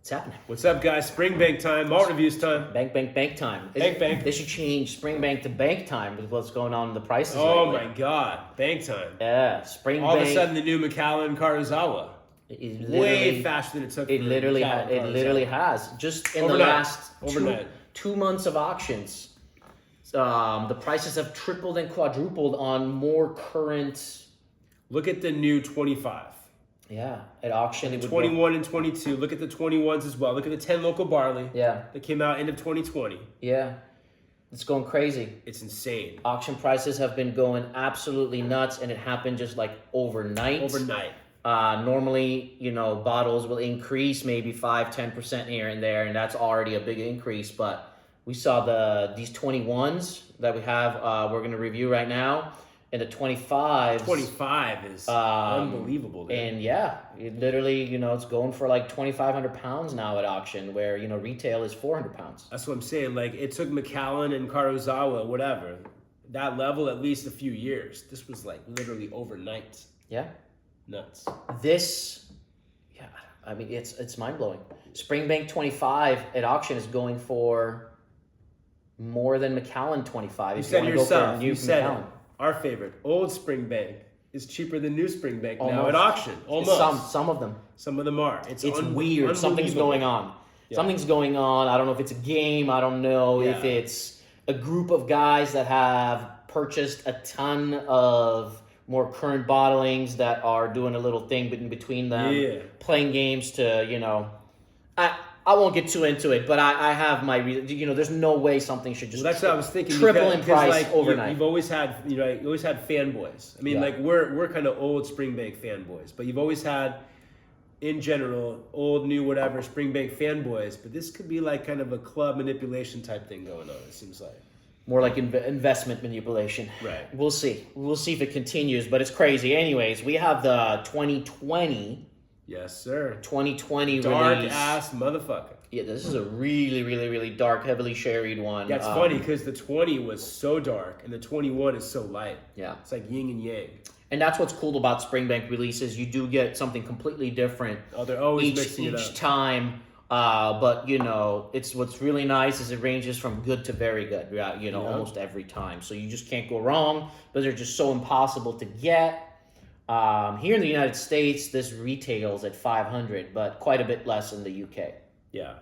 What's happening? What's up, guys? Springbank time, malt reviews time. Bank time. Bank. They should change Springbank to bank time with what's going on in the prices Oh lately. my God, bank time. Yeah, Springbank. All of a sudden, the new Macallan Karuzawa. Way faster than it took. It literally has. Just in the last two months of auctions, the prices have tripled and quadrupled on more current. Look at the new 25. Yeah, at auction it would 21 and 22. Look at the 21s as well. Look at the 10 local barley. Yeah. That came out end of 2020. Yeah. It's going crazy. It's insane. Auction prices have been going absolutely nuts, and it happened just like overnight. Normally, bottles will increase maybe 5-10% here and there, and that's already a big increase. But we saw these 21s that we have, we're going to review right now. And the 25s. 25 is unbelievable. Dude. And yeah, it literally, it's going for like 2,500 pounds now at auction, where, retail is 400 pounds. That's what I'm saying. Like, it took Macallan and Karuzawa, whatever, that level at least a few years. This was like literally overnight. Yeah. Nuts. It's mind-blowing. Springbank 25 at auction is going for more than Macallan 25. You said yourself. You said it. Our favorite, old Springbank, is cheaper than new Springbank now at auction. Almost. Some of them. Some of them are. It's weird. Something's going on. Yeah. Something's going on. I don't know if it's a game. I don't know if it's a group of guys that have purchased a ton of more current bottlings that are doing a little thing in between them, playing games to, I won't get too into it, but I have my, there's no way something should just that's what I was thinking. Triple in price overnight. You've always had, you always had fanboys. I mean, we're kind of old Springbank fanboys, but you've always had, in general, old, new, whatever, Springbank fanboys. But this could be like kind of a club manipulation type thing going on, it seems like. More like investment manipulation. Right. We'll see. We'll see if it continues, but it's crazy. Anyways, we have the 2020. Yes, sir. 2020 dark release. Ass motherfucker. Yeah, this is a really, really, really dark, heavily sherried one. That's funny because the 20 was so dark and the 21 is so light. Yeah. It's like yin and yang. And that's what's cool about Springbank releases. You do get something completely different. Oh, they're always mixing it up. Each time. But, it's what's really nice is it ranges from good to very good, almost every time. So you just can't go wrong, but they're just so impossible to get. Here in the United States, this retails at $500, but quite a bit less in the UK. Yeah.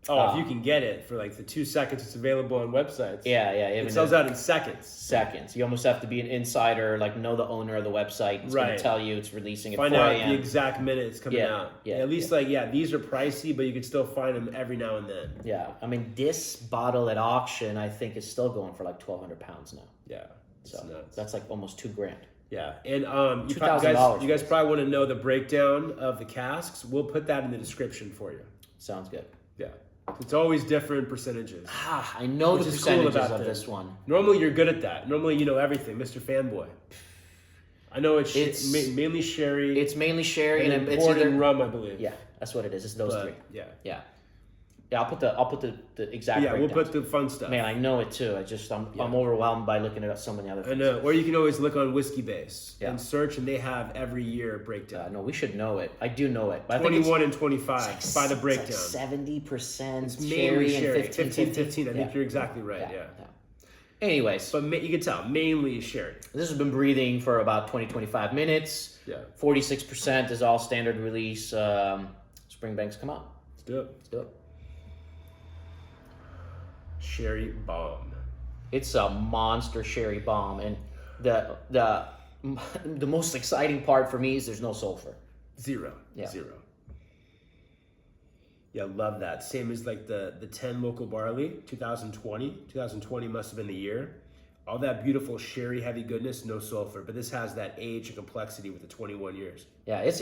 Oh, if you can get it for like the 2 seconds it's available on websites. Yeah. It sells out in seconds. You almost have to be an insider, like know the owner of the website. It's going to tell you it's releasing at 4 a.m. Find out the exact minute it's coming out. Yeah. At least these are pricey, but you can still find them every now and then. Yeah. I mean, this bottle at auction, I think, is still going for like 1,200 pounds now. Yeah. So that's like almost $2,000. Yeah, and you guys probably want to know the breakdown of the casks. We'll put that in the description for you. Sounds good. Yeah, it's always different percentages. I know the percentages of this one. Normally you're good at that. Normally you know everything, Mr. Fanboy. I know it's mainly sherry. It's mainly sherry and it's either rum, I believe. Yeah, that's what it is. It's those three. Yeah. Yeah, I'll put the exact. Yeah, we'll put the fun stuff. Man, I know it too. I'm overwhelmed by looking at so many other things. I know. Or you can always look on Whiskey Base and search, and they have every year a breakdown. No, we should know it. I do know it. But 21 and 25 by the breakdown. 70% sherry and 15. I think you're exactly right. Yeah. Anyways, but you can tell mainly sherry. This has been breathing for about 20-25 minutes. Yeah. 46% is all standard release. Springbanks come out. Let's do it. Sherry bomb. It's a monster sherry bomb, and the most exciting part for me is there's no sulfur. Zero. Yeah, love that. Same as like the 10 local barley, 2020. 2020 must have been the year. All that beautiful sherry heavy goodness, no sulfur, but this has that age and complexity with the 21 years. Yeah, it's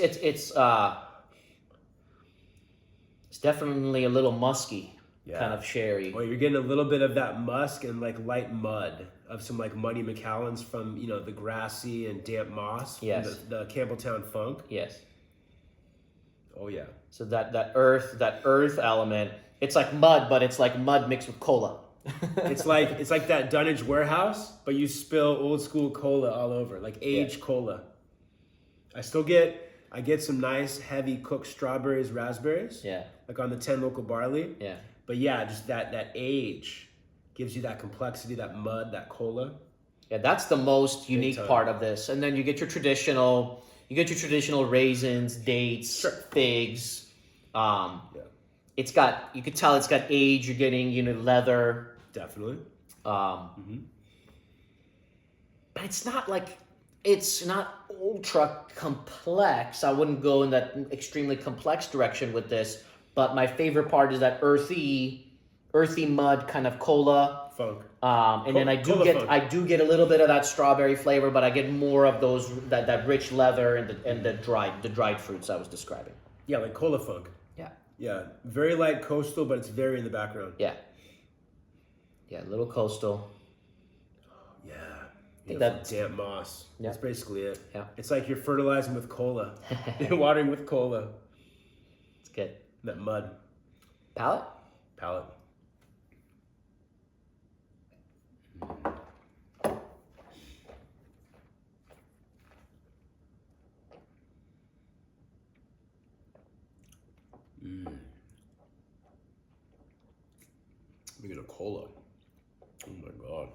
definitely a little musky. Kind of sherry. Well, you're getting a little bit of that musk and like light mud of some like muddy Macallans from the grassy and damp moss. Yes. From the Campbelltown funk. Yes. Oh yeah. So that earth element, it's like mud, but it's like mud mixed with cola. It's like that Dunnage warehouse, but you spill old school cola all over, like aged cola. I still get I get some nice heavy cooked strawberries, raspberries. Yeah. Like on the 10 local barley. Yeah. But yeah, just that age gives you that complexity, that mud, that cola. Yeah, that's the most unique part of this. And then you get your traditional raisins, dates, figs. It's got, you could tell it's got age. You're getting, leather. Definitely. But it's not ultra complex. I wouldn't go in that extremely complex direction with this. But my favorite part is that earthy mud kind of cola funk. And then I do get a little bit of that strawberry flavor, but I get more of those that rich leather and the dried fruits I was describing. Yeah, like cola funk. Yeah. Yeah, very light coastal, but it's very in the background. Yeah. Yeah, a little coastal. Yeah. That damp moss. Yeah. That's basically it. Yeah. It's like you're fertilizing with cola. You're watering with cola. It's good. That mud. Palate? Let me get a cola. Oh my God.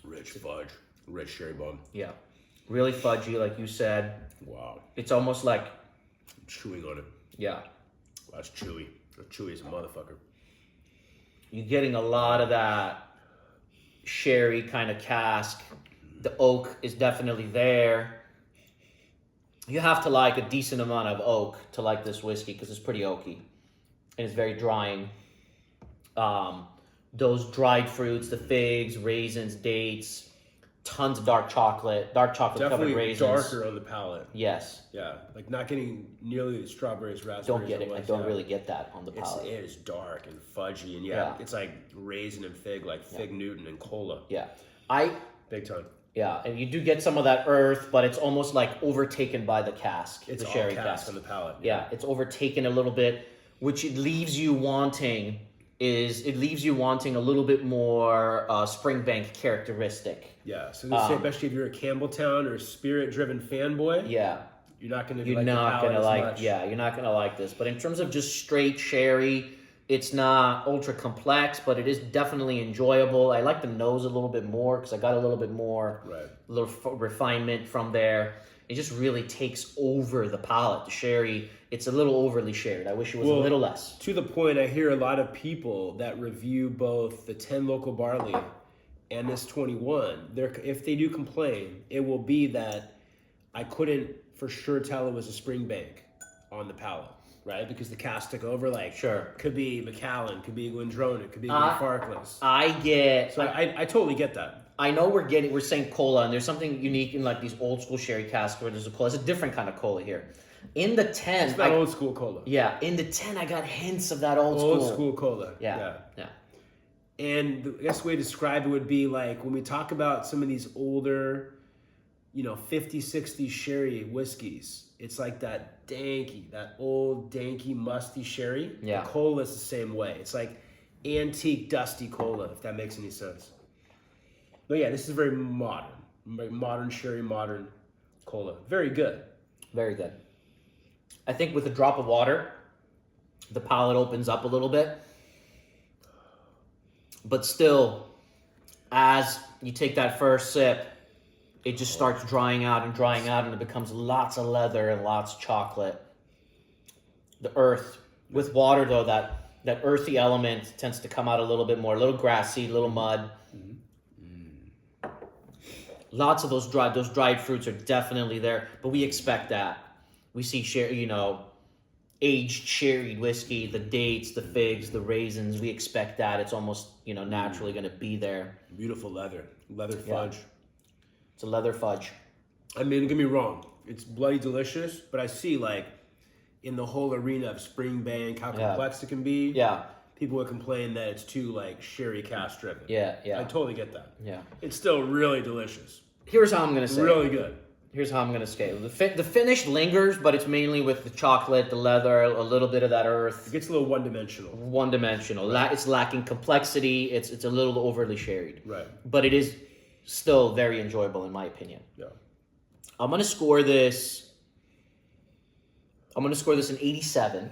Rich fudge. Rich sherry bomb. Yeah. Really fudgy, like you said. Wow. It's almost like... I'm chewing on it. Yeah. That's chewy. That's chewy as a motherfucker. You're getting a lot of that sherry kind of cask. The oak is definitely there. You have to like a decent amount of oak to like this whiskey because it's pretty oaky. And it's very drying. Those dried fruits, the figs, raisins, dates, tons of dark chocolate Definitely covered raisins. Darker on the palate. Yes. Yeah, like not getting nearly the strawberries, raspberries. Don't get it. I don't really get that on the palate. It is dark and fudgy, and it's like raisin and fig, like fig Newton and cola. Yeah. Big time. Yeah, and you do get some of that earth, but it's almost like overtaken by the cask. It's the all sherry cask on the palate. Yeah, it's overtaken a little bit, which it leaves you wanting a little bit more Springbank characteristic. Yeah, so say, especially if you're a Campbelltown or a spirit-driven fanboy. Yeah, you're not going to. You're not going to like. Yeah, you're not going to like this. But in terms of just straight sherry, it's not ultra complex, but it is definitely enjoyable. I like the nose a little bit more because I got a little bit more, a little refinement from there. It just really takes over the palate. The sherry, it's a little overly sherried. I wish it was a little less. To the point, I hear a lot of people that review both the 10 local barley and this 21. If they do complain, it will be that I couldn't for sure tell it was a Springbank on the palate, right? Because the cask took over. Could be Macallan, could be Glendronach, could be Glenfarclas. I totally get that. I know we're saying cola, and there's something unique in like these old school sherry casks where there's a cola. It's a different kind of cola here. In the 10, it's not old school cola. Yeah, in the 10, I got hints of that old school cola. Yeah. And I guess the way to describe it would be like when we talk about some of these older, 50s, 60s sherry whiskeys. It's like that old danky, musty sherry. Yeah. The cola is the same way. It's like antique, dusty cola, if that makes any sense. But yeah, this is very modern sherry, modern cola. Very good. Very good. I think with a drop of water, the palate opens up a little bit. But still, as you take that first sip, it just starts drying out, and it becomes lots of leather and lots of chocolate. The earth. With water, though, that earthy element tends to come out a little bit more, a little grassy, a little mud. Lots of those dried fruits are definitely there, but we expect that. We see aged sherried whiskey, the dates, the figs, the raisins. We expect that. It's almost naturally going to be there. Beautiful leather fudge. Yeah. It's a leather fudge. I mean, don't get me wrong, it's bloody delicious, but I see in the whole arena of Springbank how complex it can be. Yeah. People would complain that it's too sherry cask driven. Yeah. I totally get that. Yeah. It's still really delicious. Here's how I'm gonna say. Really good. Here's how I'm gonna scale. The finish lingers, but it's mainly with the chocolate, the leather, a little bit of that earth. It gets a little one-dimensional. One-dimensional. Right. It's lacking complexity. It's a little overly sherried. Right. But it is still very enjoyable in my opinion. Yeah. I'm gonna score this I'm going to score this an 87.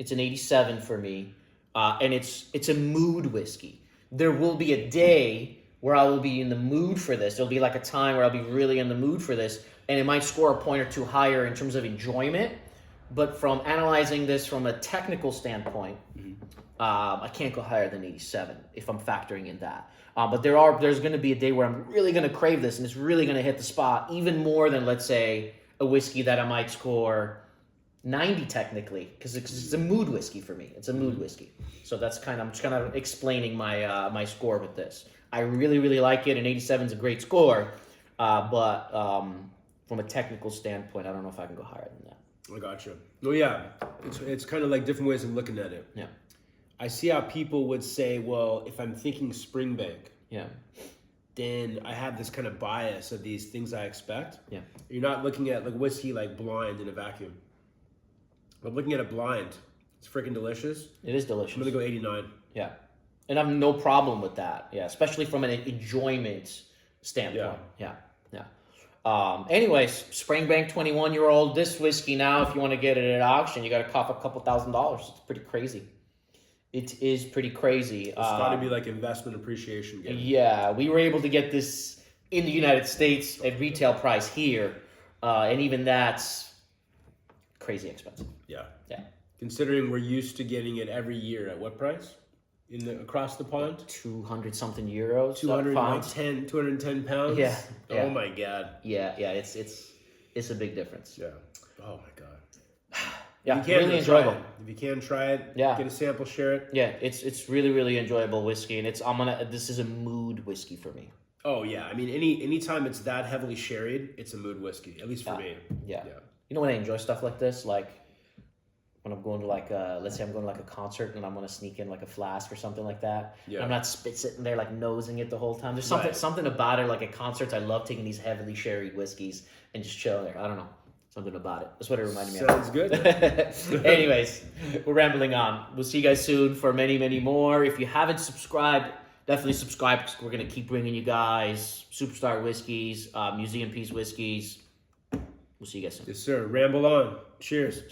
It's an 87 for me. And it's a mood whiskey. There will be a day where I will be in the mood for this. There'll be like a time where I'll be really in the mood for this, and it might score a point or two higher in terms of enjoyment. But from analyzing this from a technical standpoint, I can't go higher than 87 if I'm factoring in that. But there's going to be a day where I'm really going to crave this, and it's really going to hit the spot even more than, let's say, a whiskey that I might score 90 technically, because it's a mood whiskey for me. It's a mood whiskey. So I'm just kind of explaining my score with this. I really, really like it, and 87 is a great score. But from a technical standpoint, I don't know if I can go higher than that. I gotcha. Well, yeah, it's kind of like different ways of looking at it. Yeah. I see how people would say, well, if I'm thinking Springbank, Yeah. then I have this kind of bias of these things I expect. Yeah. You're not looking at like whiskey like blind in a vacuum. I'm looking at it blind. It's freaking delicious. It is delicious. I'm gonna go 89. Yeah. And I have no problem with that. Yeah. Especially from an enjoyment standpoint. Yeah. Anyways, Springbank 21-year-old. This whiskey now, if you want to get it at auction, you got to cough a couple $1,000s. It's pretty crazy. It is pretty crazy. It's got to be like investment appreciation game. Yeah, we were able to get this in the United States at retail price here, and even that's crazy expensive. Yeah. Yeah. Considering we're used to getting it every year at what price? Across the pond? 200 something euros. 210 pounds? Yeah. Oh my God. Yeah, it's a big difference. Yeah. Oh my God. Yeah, if you can, really enjoyable. If you can try it, Yeah. get a sample, share it. Yeah, it's really, really enjoyable whiskey, and this is a mood whiskey for me. Oh yeah, I mean anytime it's that heavily sherried, it's a mood whiskey, at least for me. Yeah. You know when I enjoy stuff like this, like when I'm going to like let's say I'm going to like a concert and I'm gonna sneak in like a flask or something like that. Yeah. And I'm not sitting there like nosing it the whole time. There's something about it, like at concerts, I love taking these heavily sherried whiskeys and just chilling there. I don't know. Something about it. That's what it reminded me of. Sounds good. Anyways, we're rambling on. We'll see you guys soon for many, many more. If you haven't subscribed, definitely subscribe because we're going to keep bringing you guys superstar whiskeys, museum piece whiskeys. We'll see you guys soon. Yes, sir. Ramble on. Cheers.